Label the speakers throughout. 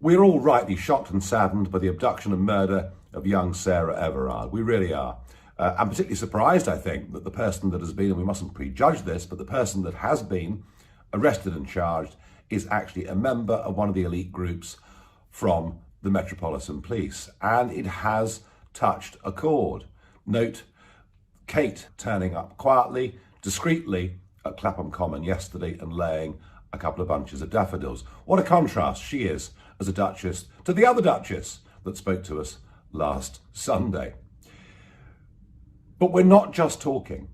Speaker 1: We're all rightly shocked and saddened by the abduction and murder of young Sarah Everard. We really are. I'm particularly surprised, I think, that the person that has been, and we mustn't prejudge this, but the person that has been arrested and charged is actually a member of one of the elite groups from the Metropolitan Police. And it has touched a chord. Note Kate turning up quietly, discreetly at Clapham Common yesterday and laying a couple of bunches of daffodils. What a contrast she is as a Duchess to the other Duchess that spoke to us last Sunday. But we're not just talking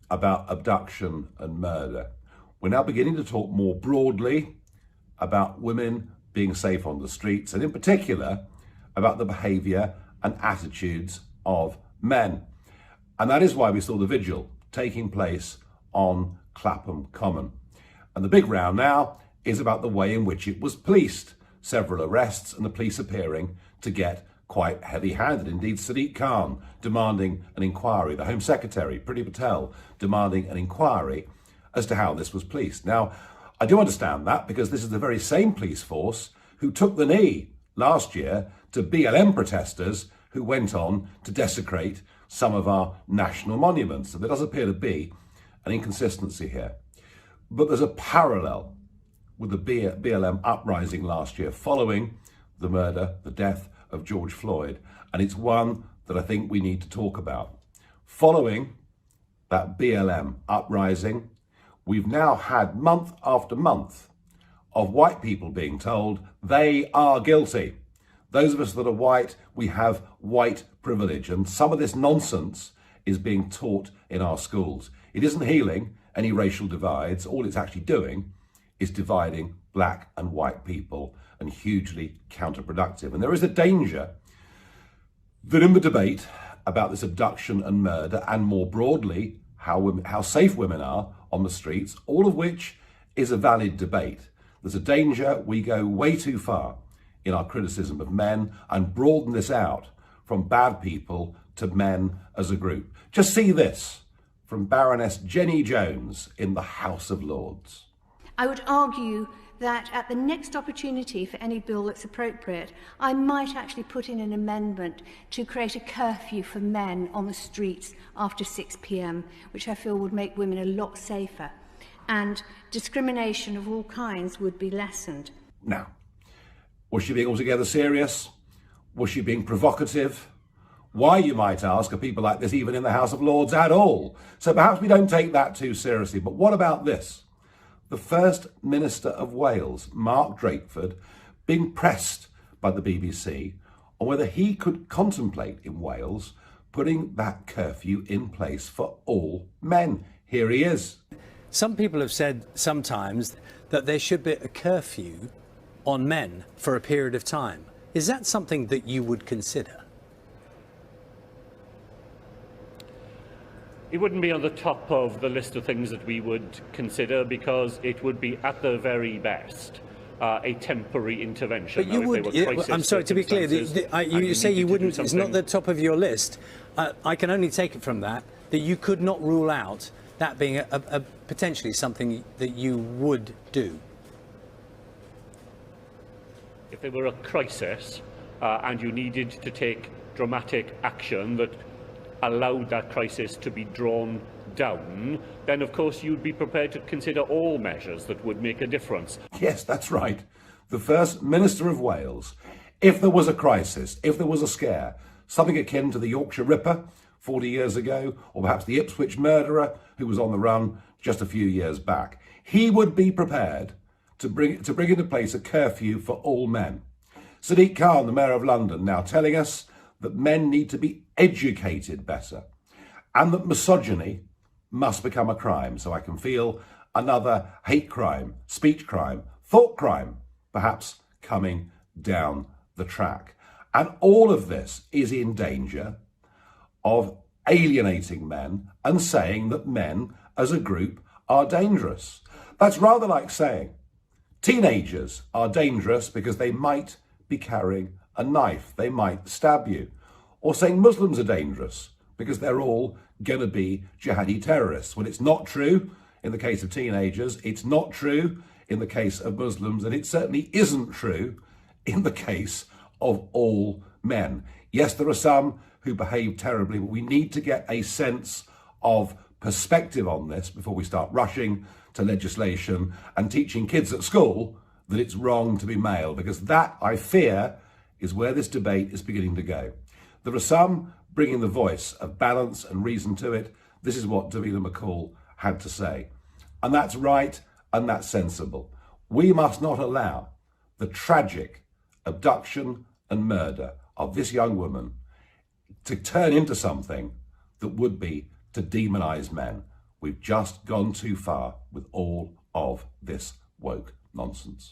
Speaker 1: about abduction and murder. We're now beginning to talk more broadly about women being safe on the streets, and in particular about the behaviour and attitudes of men. And that is why we saw the vigil taking place on Clapham Common. And the big row now is about the way in which it was policed. Several arrests and the police appearing to get quite heavy-handed. Indeed, Sadiq Khan demanding an inquiry, the Home Secretary, Priti Patel, demanding an inquiry as to how this was policed. Now, I do understand that because this is the very same police force who took the knee last year to BLM protesters who went on to desecrate some of our national monuments. So there does appear to be an inconsistency here. But there's a parallel with the BLM uprising last year following the murder, the death of George Floyd. And it's one that I think we need to talk about. Following that BLM uprising, we've now had month after month of white people being told they are guilty. Those of us that are white, we have white privilege. And some of this nonsense is being taught in our schools. It isn't healing any racial divides. All it's actually doing is dividing black and white people, and hugely counterproductive. And there is a danger that in the debate about this abduction and murder, and more broadly, how safe women are on the streets, all of which is a valid debate, there's a danger we go way too far in our criticism of men and broaden this out from bad people to men as a group. Just see this from Baroness Jenny Jones in the House of Lords.
Speaker 2: I would argue that at the next opportunity for any bill that's appropriate, I might actually put in an amendment to create a curfew for men on the streets after 6 p.m, which I feel would make women a lot safer, and discrimination of all kinds would be lessened.
Speaker 1: Now, was she being altogether serious? Was she being provocative? Why, you might ask, are people like this even in the House of Lords at all? So perhaps we don't take that too seriously. But what about this? The First Minister of Wales, Mark Drakeford, being pressed by the BBC on whether he could contemplate in Wales putting that curfew in place for all men. Here he is.
Speaker 3: Some people have said sometimes that there should be a curfew on men for a period of time. Is that something that you would consider?
Speaker 4: It wouldn't be on the top of the list of things that we would consider, because it would be at the very best a temporary intervention.
Speaker 3: But you would. I'm sorry, to be clear, you say you wouldn't. It's not the top of your list. I can only take it from that you could not rule out that being a potentially something that you would do.
Speaker 4: If there were a crisis and you needed to take dramatic action that allowed that crisis to be drawn down, then of course you'd be prepared to consider all measures that would make a difference.
Speaker 1: Yes, that's right. The First Minister of Wales, if there was a crisis, if there was a scare, something akin to the Yorkshire Ripper 40 years ago, or perhaps the Ipswich murderer who was on the run just a few years back, he would be prepared to bring into place a curfew for all men. Sadiq Khan, the Mayor of London, now telling us that men need to be educated better and that misogyny must become a crime. So I can feel another hate crime, speech crime, thought crime, perhaps coming down the track. And all of this is in danger of alienating men and saying that men as a group are dangerous. That's rather like saying teenagers are dangerous because they might be carrying a knife, they might stab you. Or saying Muslims are dangerous because they're all going to be jihadi terrorists. When it's not true in the case of teenagers, it's not true in the case of Muslims, and it certainly isn't true in the case of all men. Yes, there are some who behave terribly, but we need to get a sense of perspective on this before we start rushing to legislation and teaching kids at school that it's wrong to be male, because that, I fear, is where this debate is beginning to go. There are some bringing the voice of balance and reason to it. This is what Davina McCall had to say. And that's right and that's sensible. We must not allow the tragic abduction and murder of this young woman to turn into something that would be to demonize men. We've just gone too far with all of this woke nonsense.